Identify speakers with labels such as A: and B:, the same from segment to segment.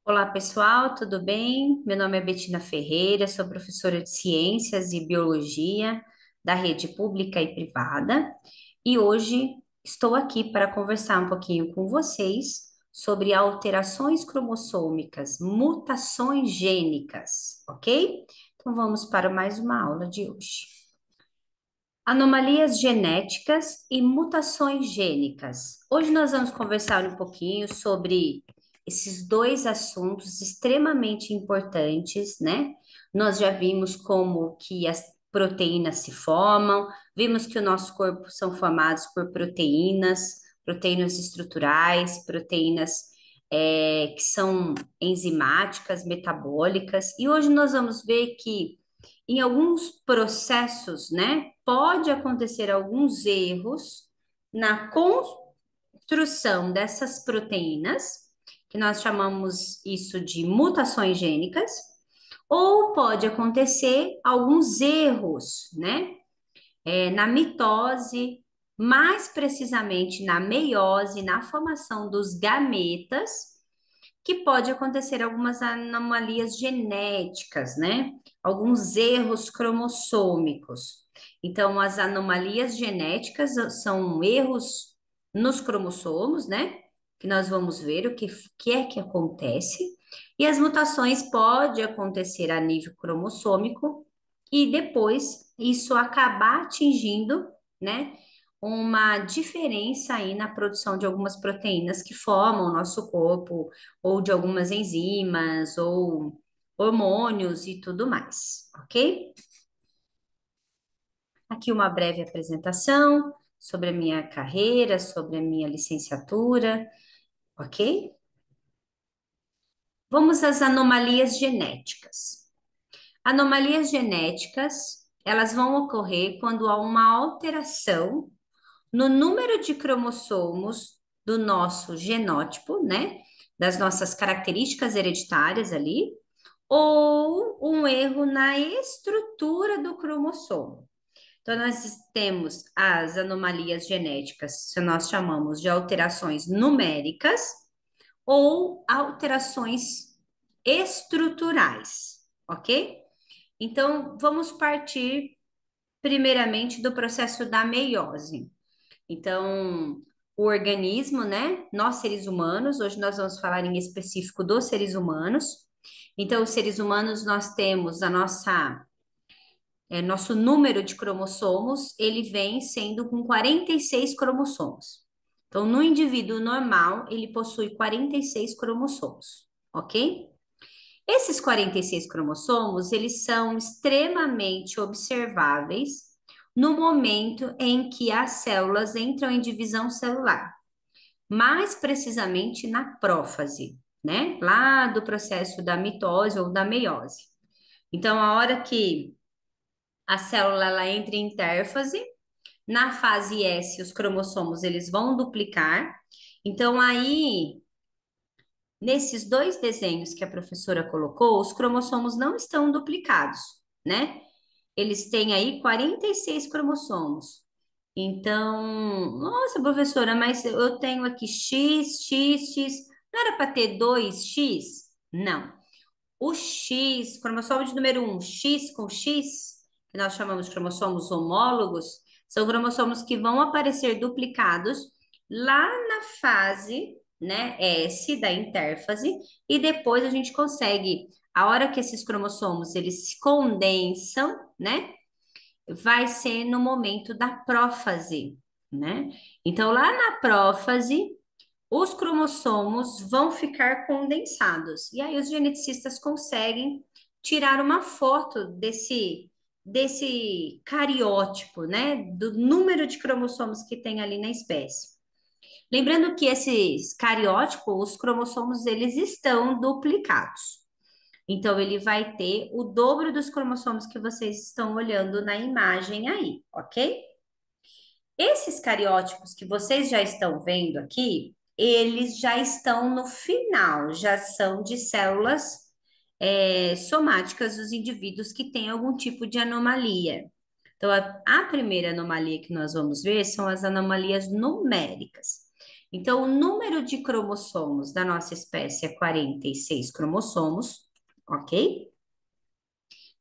A: Olá, pessoal, tudo bem? Meu nome é Betina Ferreira, sou professora de Ciências e Biologia da rede pública e privada, e hoje estou aqui para conversar um pouquinho com vocês sobre alterações cromossômicas, mutações gênicas, ok? Então vamos para mais uma aula de hoje. Anomalias genéticas e mutações gênicas. Hoje nós vamos conversar um pouquinho sobre esses dois assuntos extremamente importantes, né? Nós já vimos como que as proteínas se formam, vimos que o nosso corpo são formados por proteínas, proteínas estruturais, proteínas que são enzimáticas, metabólicas, e hoje nós vamos ver que em alguns processos, né, pode acontecer alguns erros na construção dessas proteínas, que nós chamamos isso de mutações gênicas, ou pode acontecer alguns erros, né, na mitose, mais precisamente na meiose, na formação dos gametas, que pode acontecer algumas anomalias genéticas, né? Alguns erros cromossômicos. Então, as anomalias genéticas são erros nos cromossomos, né? Que nós vamos ver que é que acontece. E as mutações podem acontecer a nível cromossômico e depois isso acabar atingindo, né? Uma diferença aí na produção de algumas proteínas que formam o nosso corpo, ou de algumas enzimas, ou hormônios e tudo mais, ok? Aqui uma breve apresentação sobre a minha carreira, sobre a minha licenciatura, ok? Vamos às anomalias genéticas. Anomalias genéticas, elas vão ocorrer quando há uma alteração no número de cromossomos do nosso genótipo, né? Das nossas características hereditárias ali, ou um erro na estrutura do cromossomo. Então, nós temos as anomalias genéticas, que nós chamamos de alterações numéricas ou alterações estruturais, ok? Então, vamos partir primeiramente do processo da meiose. Então, o organismo, né? Nós seres humanos, hoje nós vamos falar em específico dos seres humanos. Então, os seres humanos, nós temos nosso número de cromossomos, ele vem sendo com 46 cromossomos. Então, no indivíduo normal, ele possui 46 cromossomos, ok? Esses 46 cromossomos, eles são extremamente observáveis no momento em que as células entram em divisão celular, mais precisamente na prófase, né? Lá do processo da mitose ou da meiose. Então, a hora que a célula ela entra em intérfase, na fase S, os cromossomos eles vão duplicar. Então, aí, nesses dois desenhos que a professora colocou, os cromossomos não estão duplicados, né? Eles têm aí 46 cromossomos. Então, nossa, professora, mas eu tenho aqui X, X, X. Não era para ter 2X? Não. O X, cromossomo de número um, X com X, que nós chamamos de cromossomos homólogos, são cromossomos que vão aparecer duplicados lá na fase, né, S da intérfase, e depois a gente consegue, a hora que esses cromossomos eles se condensam, né, vai ser no momento da prófase, né? Então, lá na prófase, os cromossomos vão ficar condensados. E aí os geneticistas conseguem tirar uma foto desse cariótipo, né? Do número de cromossomos que tem ali na espécie. Lembrando que esses cariótipos, os cromossomos, eles estão duplicados. Então, ele vai ter o dobro dos cromossomos que vocês estão olhando na imagem aí, ok? Esses cariótipos que vocês já estão vendo aqui, eles já estão no final, já são de células somáticas dos indivíduos que têm algum tipo de anomalia. Então, a primeira anomalia que nós vamos ver são as anomalias numéricas. Então, o número de cromossomos da nossa espécie é 46 cromossomos, ok?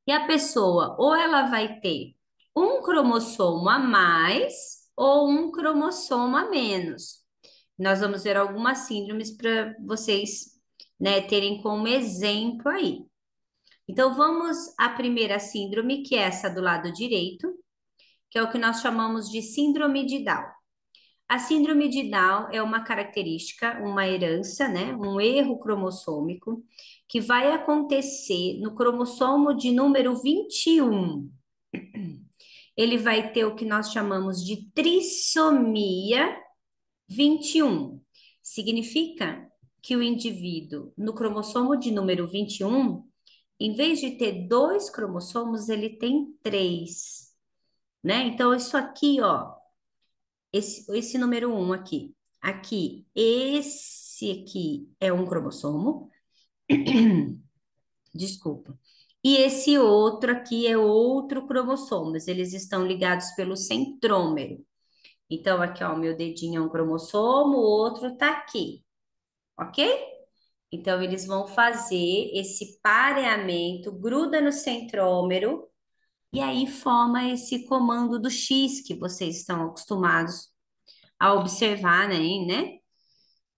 A: E a pessoa, ou ela vai ter um cromossomo a mais ou um cromossomo a menos. Nós vamos ver algumas síndromes para vocês, né, terem como exemplo aí. Então, vamos à primeira síndrome, que é essa do lado direito, que é o que nós chamamos de síndrome de Down. A síndrome de Down é uma característica, uma herança, né, um erro cromossômico que vai acontecer no cromossomo de número 21. Ele vai ter o que nós chamamos de trissomia 21. Significa que o indivíduo, no cromossomo de número 21, em vez de ter dois cromossomos, ele tem três, né? Então, isso aqui, ó, esse número um esse aqui é um cromossomo, desculpa. E esse outro aqui é outro cromossomo, mas eles estão ligados pelo centrômero. Então, aqui, ó, meu dedinho é um cromossomo, o outro tá aqui, ok? Então, eles vão fazer esse pareamento, gruda no centrômero, e aí forma esse comando do X que vocês estão acostumados a observar, né?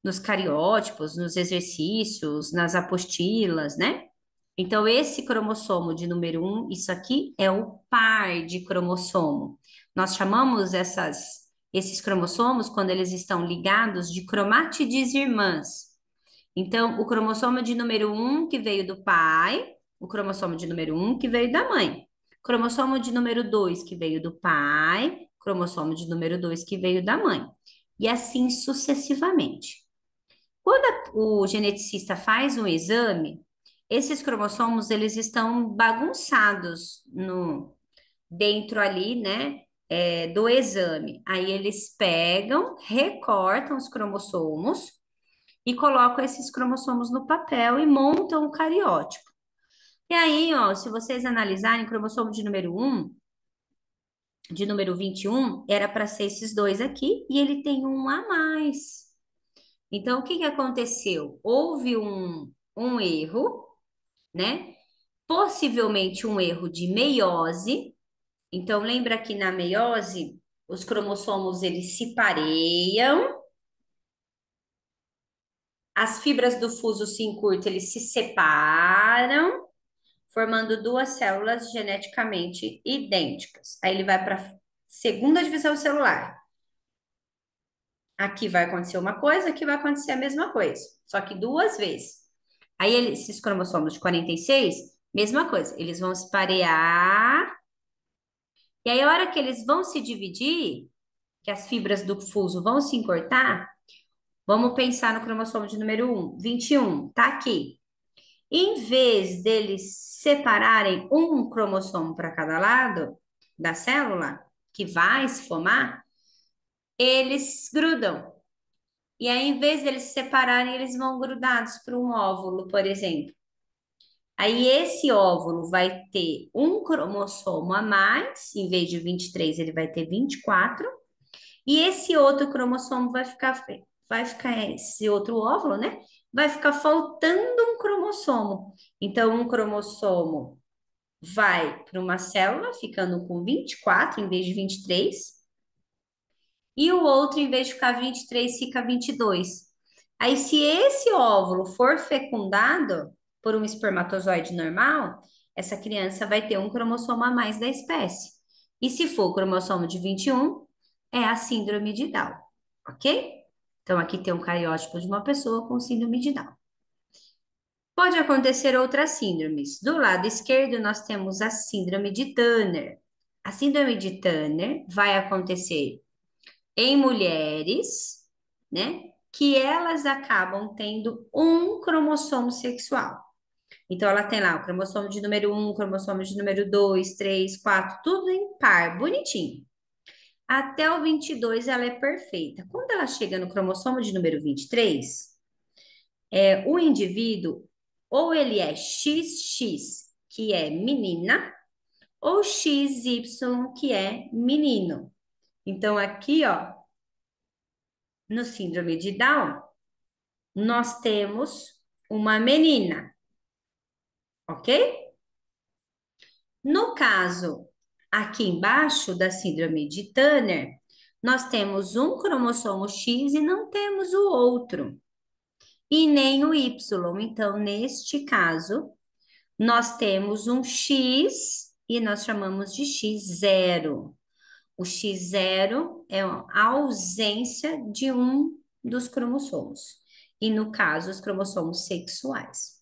A: Nos cariótipos, nos exercícios, nas apostilas, né? Então, esse cromossomo de número um, isso aqui é o par de cromossomo. Nós chamamos esses cromossomos, quando eles estão ligados, de cromátides irmãs. Então, o cromossomo de número um que veio do pai, o cromossomo de número um que veio da mãe, cromossomo de número 2 que veio do pai, cromossomo de número 2 que veio da mãe, e assim sucessivamente. Quando o geneticista faz um exame, esses cromossomos eles estão bagunçados no dentro ali, né, do exame. Aí eles pegam, recortam os cromossomos e colocam esses cromossomos no papel e montam o cariótipo. E aí, ó, se vocês analisarem, o cromossomo de número um, de número 21, era para ser esses dois aqui, e ele tem um a mais. Então, o que que aconteceu? Houve um erro, né? Possivelmente um erro de meiose. Então, lembra que na meiose, os cromossomos, eles se pareiam, as fibras do fuso se encurtam, eles se separam, formando duas células geneticamente idênticas. Aí ele vai para a segunda divisão celular. Aqui vai acontecer uma coisa, aqui vai acontecer a mesma coisa, só que duas vezes. Aí esses cromossomos de 46, mesma coisa, eles vão se parear, e aí a hora que eles vão se dividir, que as fibras do fuso vão se encurtar, vamos pensar no cromossomo de número 21, tá aqui. Em vez deles separarem um cromossomo para cada lado da célula, que vai se formar, eles grudam. E aí, em vez deles se separarem, eles vão grudados para um óvulo, por exemplo. Aí, esse óvulo vai ter um cromossomo a mais, em vez de 23, ele vai ter 24. E esse outro cromossomo esse outro óvulo, né? Vai ficar faltando um cromossomo. Então, um cromossomo vai para uma célula, ficando com 24 em vez de 23, e o outro, em vez de ficar 23, fica 22. Aí, se esse óvulo for fecundado por um espermatozoide normal, essa criança vai ter um cromossomo a mais da espécie. E se for o cromossomo de 21, é a síndrome de Down, ok? Então, aqui tem um cariótipo de uma pessoa com síndrome de Down. Pode acontecer outras síndromes. Do lado esquerdo, nós temos a síndrome de Turner. A síndrome de Turner vai acontecer em mulheres, né, que elas acabam tendo um cromossomo sexual. Então, ela tem lá o cromossomo de número um, cromossomo de número 2, 3, 4, tudo em par, bonitinho. Até o 22, ela é perfeita. Quando ela chega no cromossomo de número 23, o indivíduo, ou ele é XX, que é menina, ou XY, que é menino. Então, aqui, ó, no síndrome de Down, nós temos uma menina, ok? No caso aqui embaixo da síndrome de Turner, nós temos um cromossomo X e não temos o outro, e nem o Y. Então, neste caso, nós temos um X e nós chamamos de X0. O X0 é a ausência de um dos cromossomos, e no caso, os cromossomos sexuais.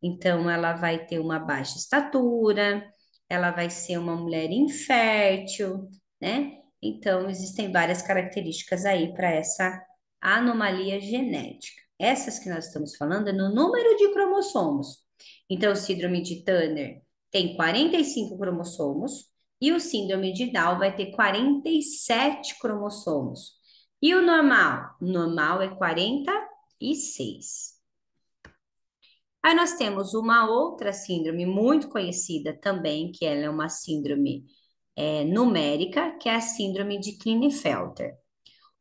A: Então, ela vai ter uma baixa estatura, ela vai ser uma mulher infértil, né? Então, existem várias características aí para essa anomalia genética. Essas que nós estamos falando é no número de cromossomos. Então, o síndrome de Turner tem 45 cromossomos e o síndrome de Down vai ter 47 cromossomos. E o normal? O normal é 46. Aí nós temos uma outra síndrome muito conhecida também, que ela é uma síndrome numérica, que é a síndrome de Klinefelter.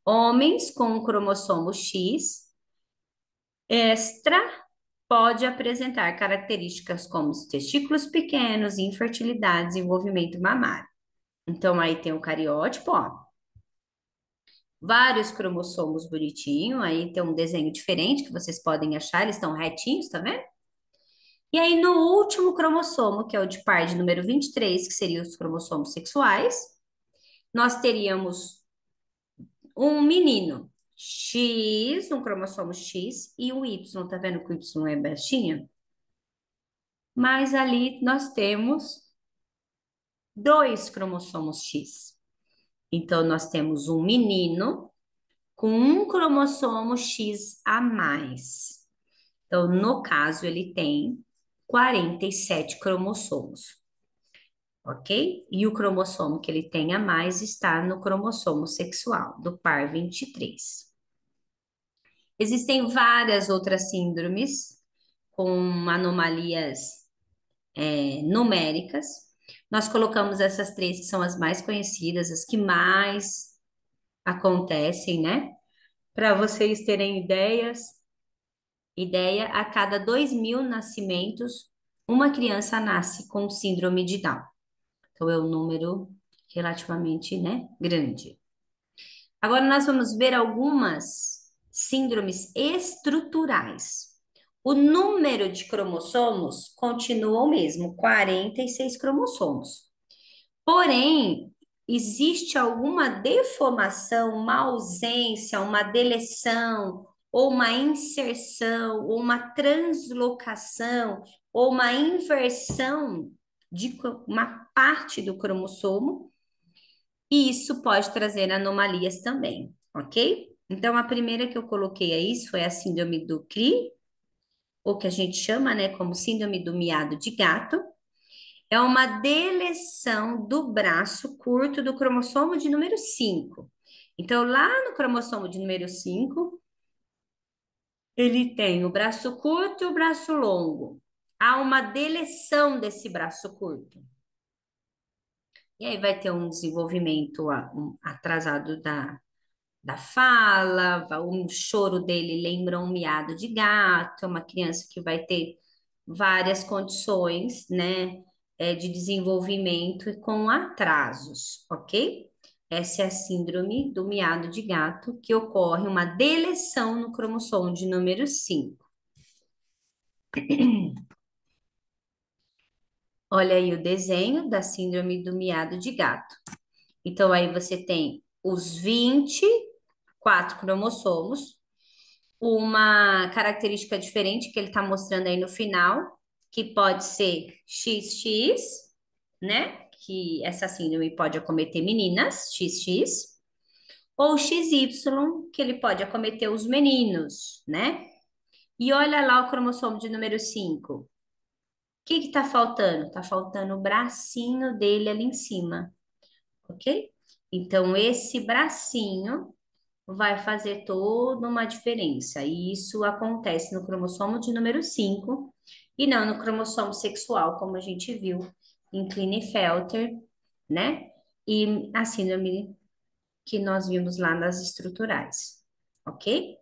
A: Homens com um cromossomo X extra pode apresentar características como os testículos pequenos, infertilidade, desenvolvimento mamário. Então aí tem o cariótipo, ó, vários cromossomos bonitinho, aí tem um desenho diferente que vocês podem achar, eles estão retinhos, tá vendo? E aí, no último cromossomo, que é o de par de número 23, que seriam os cromossomos sexuais, nós teríamos um menino X, um cromossomo X, e um Y. Tá vendo que o Y é baixinho? Mas ali nós temos dois cromossomos X. Então, nós temos um menino com um cromossomo X a mais. Então, no caso, ele tem 47 cromossomos. Ok? E o cromossomo que ele tem a mais está no cromossomo sexual, do par 23. Existem várias outras síndromes com anomalias numéricas. Nós colocamos essas três que são as mais conhecidas, as que mais acontecem, né? Para vocês terem ideia, a cada 2.000 nascimentos, uma criança nasce com síndrome de Down. Então, é um número relativamente, né, grande. Agora, nós vamos ver algumas síndromes estruturais. O número de cromossomos continua o mesmo, 46 cromossomos. Porém, existe alguma deformação, uma ausência, uma deleção, ou uma inserção, ou uma translocação, ou uma inversão de uma parte do cromossomo, e isso pode trazer anomalias também, ok? Então, a primeira que eu coloquei aí foi a síndrome do Cri, ou que a gente chama, né, como síndrome do miado de gato. É uma deleção do braço curto do cromossomo de número 5. Então, lá no cromossomo de número 5, ele tem o braço curto e o braço longo. Há uma deleção desse braço curto. E aí vai ter um desenvolvimento atrasado da fala, o choro dele lembra um miado de gato, é uma criança que vai ter várias condições, né, de desenvolvimento e com atrasos, ok? Essa é a síndrome do miado de gato, que ocorre uma deleção no cromossomo de número 5. Olha aí o desenho da síndrome do miado de gato. Então, aí você tem os 24 cromossomos, uma característica diferente que ele está mostrando aí no final, que pode ser XX, né? Que essa síndrome pode acometer meninas, XX, ou XY, que ele pode acometer os meninos, né? E olha lá o cromossomo de número 5. O que está faltando? Está faltando o bracinho dele ali em cima, ok? Então, esse bracinho vai fazer toda uma diferença. E isso acontece no cromossomo de número 5 e não no cromossomo sexual, como a gente viu em Klinefelter, né? E a síndrome que nós vimos lá nas estruturais. ok?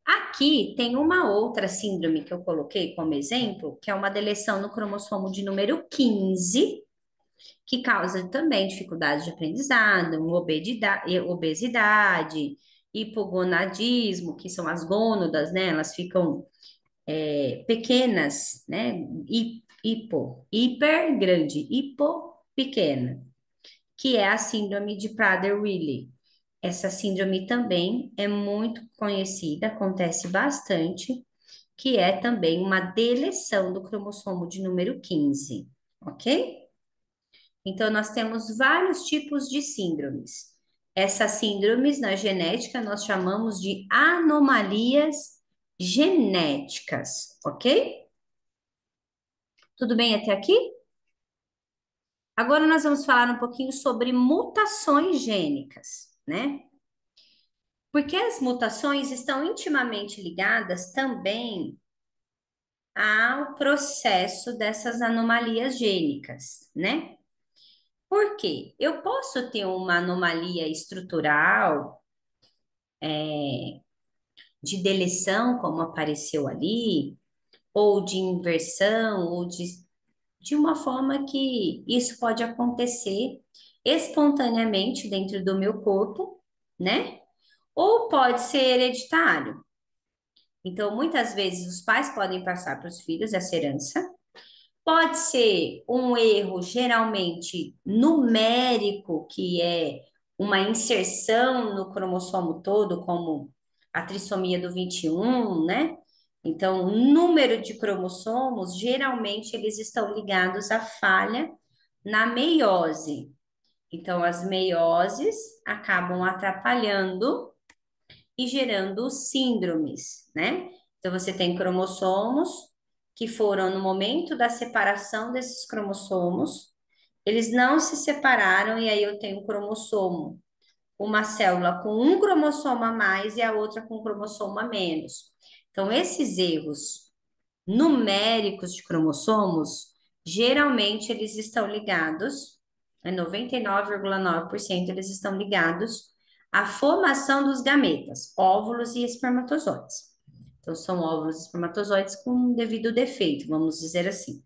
A: Aqui tem uma outra síndrome que eu coloquei como exemplo, que é uma deleção no cromossomo de número 15, que causa também dificuldade de aprendizado, obesidade, hipogonadismo, que são as gônadas, né? Elas ficam pequenas, né? Hiper grande, hipo pequena, que é a síndrome de Prader-Willi. Essa síndrome também é muito conhecida, acontece bastante, que é também uma deleção do cromossomo de número 15, ok? Então, nós temos vários tipos de síndromes. Essas síndromes na genética nós chamamos de anomalias genéticas, ok? Tudo bem até aqui? Agora nós vamos falar um pouquinho sobre mutações gênicas, né? Porque as mutações estão intimamente ligadas também ao processo dessas anomalias gênicas, né? Por quê? Eu posso ter uma anomalia estrutural de deleção, como apareceu ali, ou de inversão, de uma forma que isso pode acontecer espontaneamente dentro do meu corpo, né? Ou pode ser hereditário. Então, muitas vezes os pais podem passar para os filhos essa herança. Pode ser um erro geralmente numérico, que é uma inserção no cromossomo todo, como a trissomia do 21, né? Então, o número de cromossomos, geralmente, eles estão ligados à falha na meiose. Então, as meioses acabam atrapalhando e gerando síndromes, né? Então, você tem cromossomos que foram no momento da separação desses cromossomos, eles não se separaram, e aí eu tenho um cromossomo, uma célula com um cromossomo a mais e a outra com um cromossomo a menos. Então, esses erros numéricos de cromossomos, geralmente eles estão ligados, 99,9% eles estão ligados à formação dos gametas, óvulos e espermatozoides. Então, são óvulos e espermatozoides com um devido defeito, vamos dizer assim.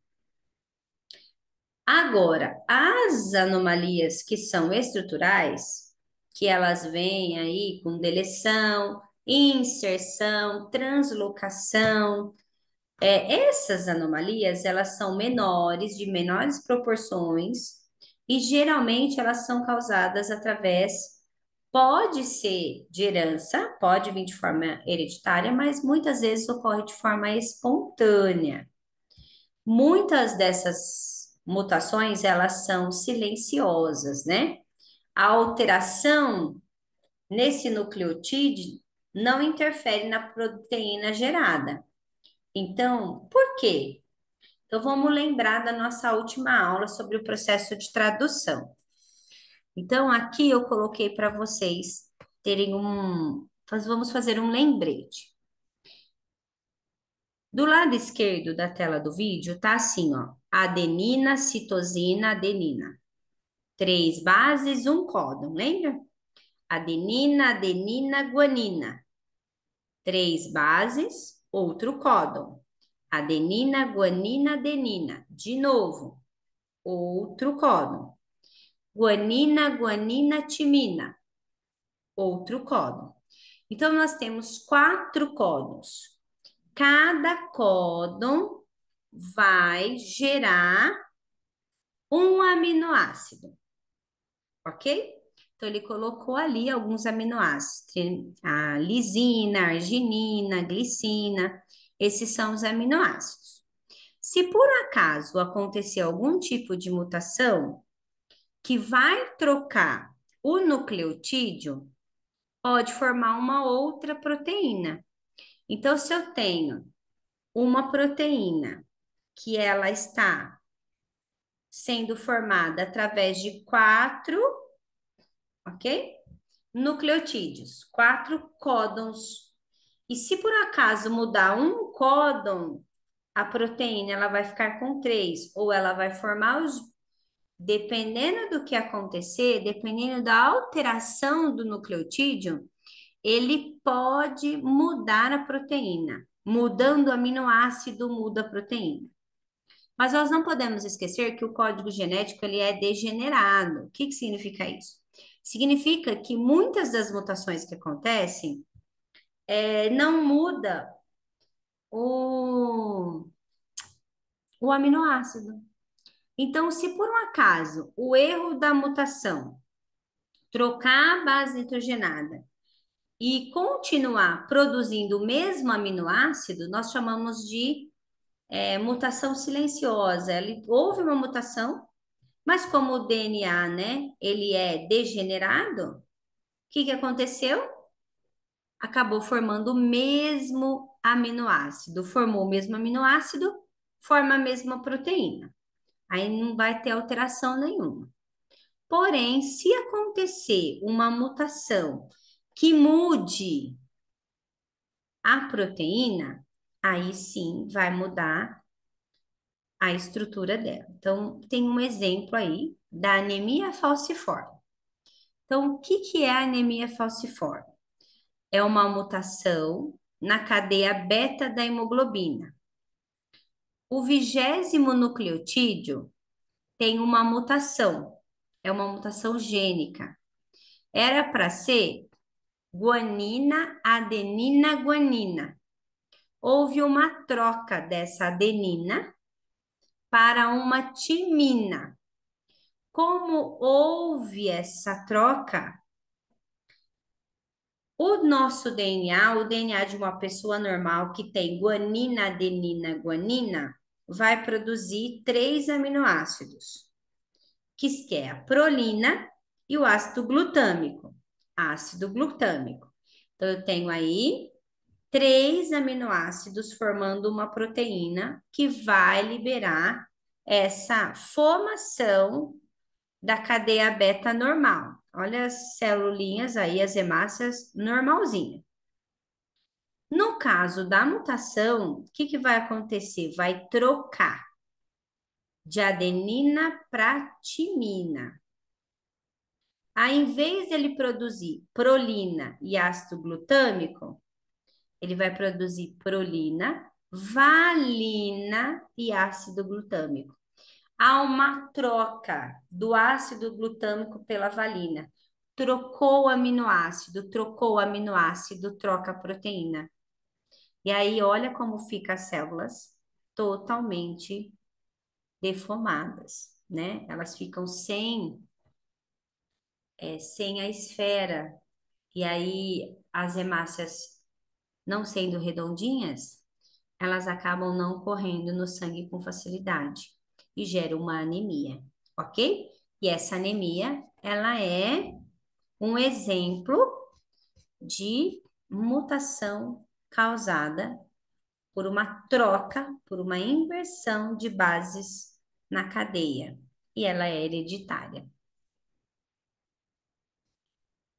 A: Agora, as anomalias que são estruturais, que elas vêm aí com deleção, inserção, translocação, essas anomalias, elas são menores, de menores proporções, e geralmente elas são causadas através, pode ser de herança, pode vir de forma hereditária, mas muitas vezes ocorre de forma espontânea. Muitas dessas mutações, elas são silenciosas, né? A alteração nesse nucleotídeo não interfere na proteína gerada. Então, por quê? Então, vamos lembrar da nossa última aula sobre o processo de tradução. Então, aqui eu coloquei para vocês terem vamos fazer um lembrete. Do lado esquerdo da tela do vídeo tá assim, ó, adenina, citosina, adenina. 3 bases, um códon, lembra? Adenina, adenina, guanina. 3 bases, outro códon. Adenina, guanina, adenina. De novo, outro códon. Guanina, guanina, timina, outro códon. Então, nós temos 4 códons. Cada códon vai gerar um aminoácido, ok? Então, ele colocou ali alguns aminoácidos, a lisina, arginina, glicina, esses são os aminoácidos. Se por acaso acontecer algum tipo de mutação que vai trocar o nucleotídeo, pode formar uma outra proteína. Então, se eu tenho uma proteína que ela está sendo formada através de 4, ok? Nucleotídeos, 4 códons. E se por acaso mudar um códon, a proteína ela vai ficar com 3, ou ela vai formar dependendo do que acontecer, dependendo da alteração do nucleotídeo, ele pode mudar a proteína. Mudando o aminoácido, muda a proteína. Mas nós não podemos esquecer que o código genético ele é degenerado. O que que significa isso? Significa que muitas das mutações que acontecem não muda o, o aminoácido. Então, se por um acaso o erro da mutação trocar a base nitrogenada e continuar produzindo o mesmo aminoácido, nós chamamos de mutação silenciosa. Houve uma mutação, mas como o DNA, né, ele é degenerado, o que que aconteceu? Acabou formando o mesmo aminoácido. Formou o mesmo aminoácido, forma a mesma proteína. Aí não vai ter alteração nenhuma. Porém, se acontecer uma mutação que mude a proteína, aí sim vai mudar a estrutura dela. Então, tem um exemplo aí da anemia falciforme. Então, o que que é a anemia falciforme? É uma mutação na cadeia beta da hemoglobina. O 20º nucleotídeo tem uma mutação, é uma mutação gênica. Era para ser guanina, adenina, guanina. Houve uma troca dessa adenina para uma timina. Como houve essa troca, o nosso DNA, o DNA de uma pessoa normal que tem guanina, adenina, guanina, vai produzir 3 aminoácidos, que é a prolina e o ácido glutâmico. Ácido glutâmico. Então, eu tenho aí 3 aminoácidos formando uma proteína que vai liberar essa formação da cadeia beta normal. Olha as celulinhas aí, as hemácias normalzinha. No caso da mutação, o que que vai acontecer? Vai trocar de adenina para timina. Aí, em vez de ele produzir prolina e ácido glutâmico, ele vai produzir prolina, valina e ácido glutâmico. Há uma troca do ácido glutâmico pela valina. Trocou o aminoácido, troca a proteína. E aí, olha como fica as células totalmente deformadas, né? Elas ficam sem a esfera. E aí, as hemácias não sendo redondinhas, elas acabam não correndo no sangue com facilidade e gera uma anemia, ok? E essa anemia, ela é um exemplo de mutação causada por uma troca, por uma inversão de bases na cadeia, e ela é hereditária.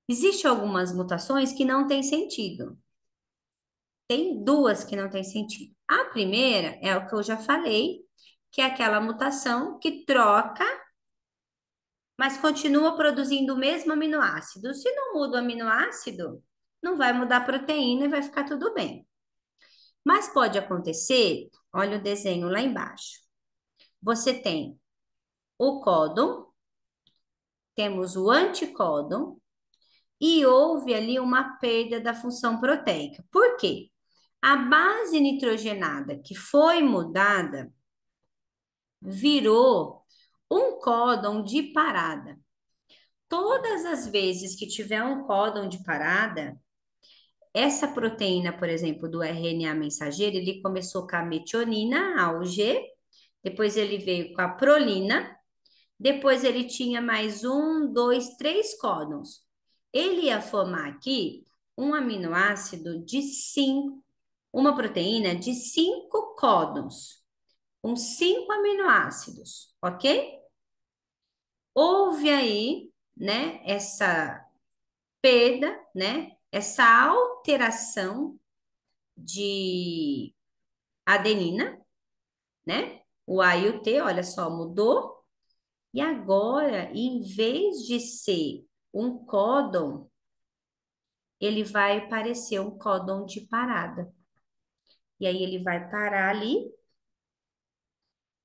A: Existem algumas mutações que não têm sentido. Tem duas que não têm sentido. A primeira é o que eu já falei, que é aquela mutação que troca, mas continua produzindo o mesmo aminoácido. Se não muda o aminoácido, não vai mudar a proteína e vai ficar tudo bem. Mas pode acontecer, olha o desenho lá embaixo. Você tem o códon, temos o anticódon e houve ali uma perda da função proteica. Por quê? A base nitrogenada que foi mudada virou um códon de parada. Todas as vezes que tiver um códon de parada, essa proteína, por exemplo, do RNA mensageiro, ele começou com a metionina, a UG, depois ele veio com a prolina, depois ele tinha mais 1, 2, 3 códons. Ele ia formar aqui um aminoácido de 5, uma proteína de 5 códons, com 5 aminoácidos, ok? Houve aí, né, essa perda, né, essa alteração de adenina, né? O A e o T, olha só, mudou. E agora, em vez de ser um códon, ele vai aparecer um códon de parada. E aí ele vai parar ali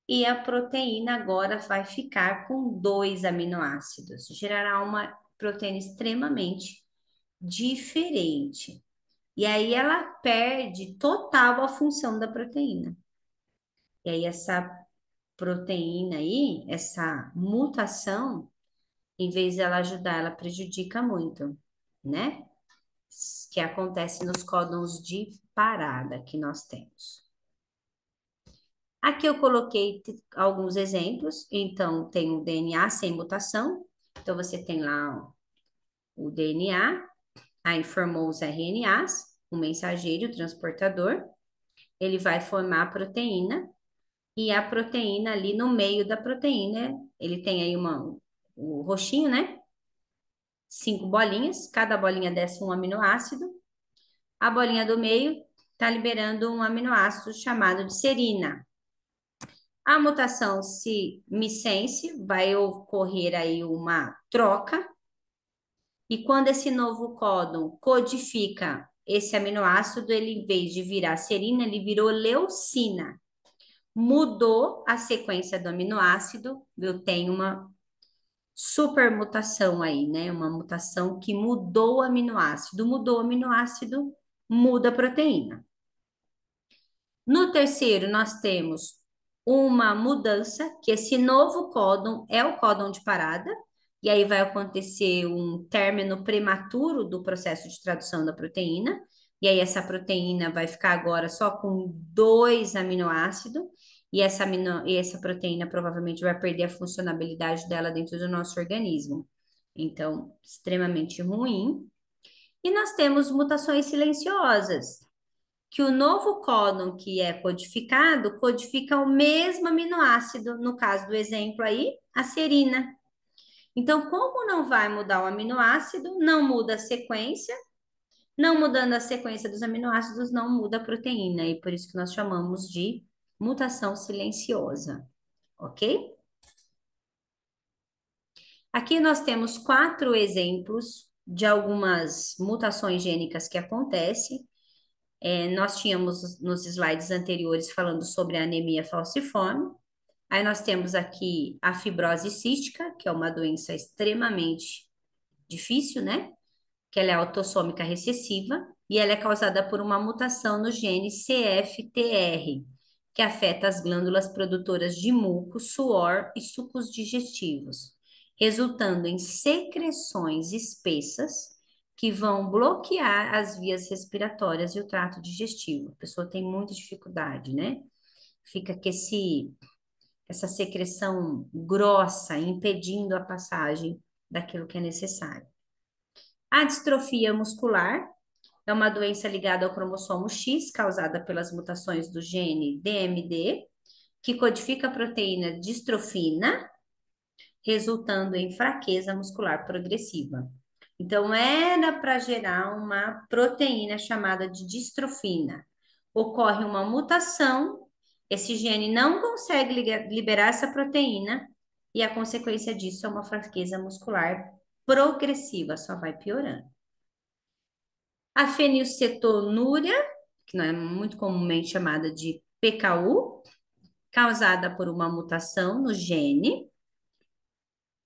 A: e a proteína agora vai ficar com 2 aminoácidos. Gerará uma proteína extremamente diferente. E aí ela perde total a função da proteína. E aí essa proteína aí, essa mutação, em vez de ela ajudar, ela prejudica muito, né? Que acontece nos códons de parada que nós temos. Aqui eu coloquei alguns exemplos. Então, tem o DNA sem mutação. Então, você tem lá ó, o DNA, aí formou os RNAs, o mensageiro, o transportador. Ele vai formar a proteína, e a proteína ali no meio da proteína, ele tem aí o roxinho, né? 5 bolinhas, cada bolinha dessa um aminoácido. A bolinha do meio está liberando um aminoácido chamado de serina. A mutação se missense vai ocorrer aí uma troca, e quando esse novo códon codifica esse aminoácido, ele em vez de virar serina, ele virou leucina. Mudou a sequência do aminoácido, eu tenho uma supermutação aí, né? Uma mutação que mudou o aminoácido. Mudou o aminoácido, muda a proteína. No terceiro, nós temos uma mudança, que esse novo códon é o códon de parada, e aí vai acontecer um término prematuro do processo de tradução da proteína, e aí essa proteína vai ficar agora só com 2 aminoácidos, e essa proteína provavelmente vai perder a funcionalidade dela dentro do nosso organismo. Então, extremamente ruim. E nós temos mutações silenciosas, que o novo códon que é codificado codifica o mesmo aminoácido, no caso do exemplo aí, a serina. Então, como não vai mudar o aminoácido, não muda a sequência, não mudando a sequência dos aminoácidos, não muda a proteína, e por isso que nós chamamos de mutação silenciosa, ok? Aqui nós temos 4 exemplos de algumas mutações gênicas que acontecem. Nós tínhamos nos slides anteriores falando sobre a anemia falciforme. Aí nós temos aqui a fibrose cística, que é uma doença extremamente difícil, né? Que ela é autossômica recessiva e ela é causada por uma mutação no gene CFTR, que afeta as glândulas produtoras de muco, suor e sucos digestivos, resultando em secreções espessas que vão bloquear as vias respiratórias e o trato digestivo. A pessoa tem muita dificuldade, né? Fica com essa secreção grossa, impedindo a passagem daquilo que é necessário. A distrofia muscular é uma doença ligada ao cromossomo X, causada pelas mutações do gene DMD, que codifica a proteína distrofina, resultando em fraqueza muscular progressiva. Então, era para gerar uma proteína chamada de distrofina. Ocorre uma mutação, esse gene não consegue liberar essa proteína, e a consequência disso é uma fraqueza muscular progressiva, só vai piorando. A fenilcetonúria, que não é muito comumente chamada de PKU, causada por uma mutação no gene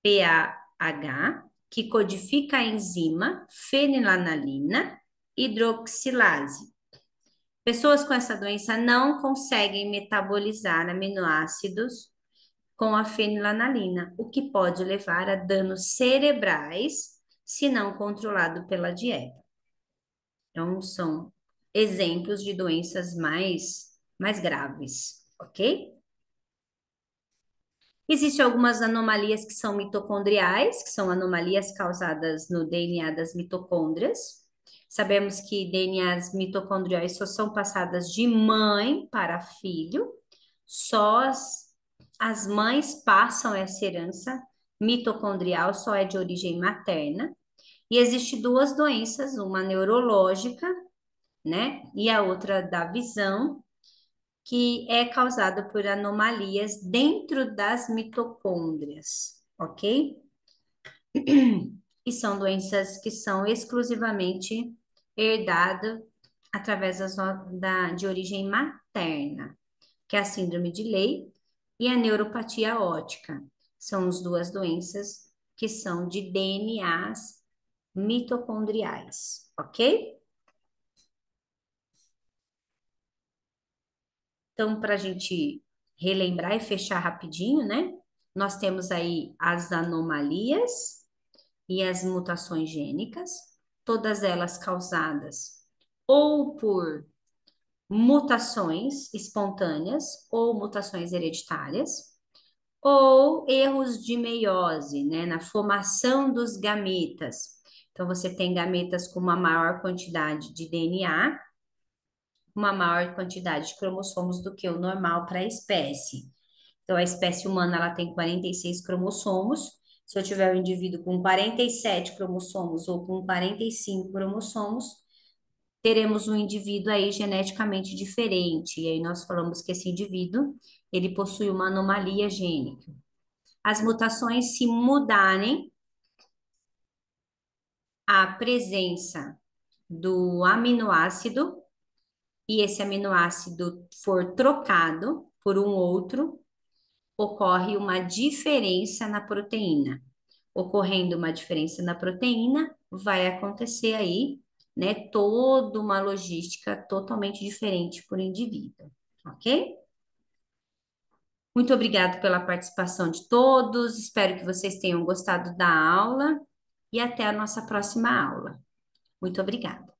A: PAH, que codifica a enzima fenilalanina hidroxilase. Pessoas com essa doença não conseguem metabolizar aminoácidos com a fenilalanina, o que pode levar a danos cerebrais se não controlado pela dieta. Então, são exemplos de doenças mais graves, ok? Existem algumas anomalias que são mitocondriais, que são anomalias causadas no DNA das mitocôndrias. Sabemos que DNAs mitocondriais só são passadas de mãe para filho, só as mães passam essa herança mitocondrial, só é de origem materna. E existem 2 doenças, uma neurológica, né, e a outra da visão, que é causada por anomalias dentro das mitocôndrias, ok? E são doenças que são exclusivamente herdado através de origem materna, que é a síndrome de Leigh e a neuropatia óptica. São as duas doenças que são de DNAs mitocondriais, ok? Então, para a gente relembrar e fechar rapidinho, né? Nós temos aí as anomalias e as mutações gênicas, todas elas causadas ou por mutações espontâneas ou mutações hereditárias, ou erros de meiose, né, na formação dos gametas. Então, você tem gametas com uma maior quantidade de DNA, uma maior quantidade de cromossomos do que o normal para a espécie. Então, a espécie humana ela tem 46 cromossomos. Se eu tiver um indivíduo com 47 cromossomos ou com 45 cromossomos, teremos um indivíduo aí geneticamente diferente. E aí nós falamos que esse indivíduo, ele possui uma anomalia gênica. As mutações se mudarem a presença do aminoácido e esse aminoácido for trocado por um outro, ocorre uma diferença na proteína. Ocorrendo uma diferença na proteína, vai acontecer aí, né, toda uma logística totalmente diferente por indivíduo, ok? Muito obrigado pela participação de todos, espero que vocês tenham gostado da aula e até a nossa próxima aula. Muito obrigada.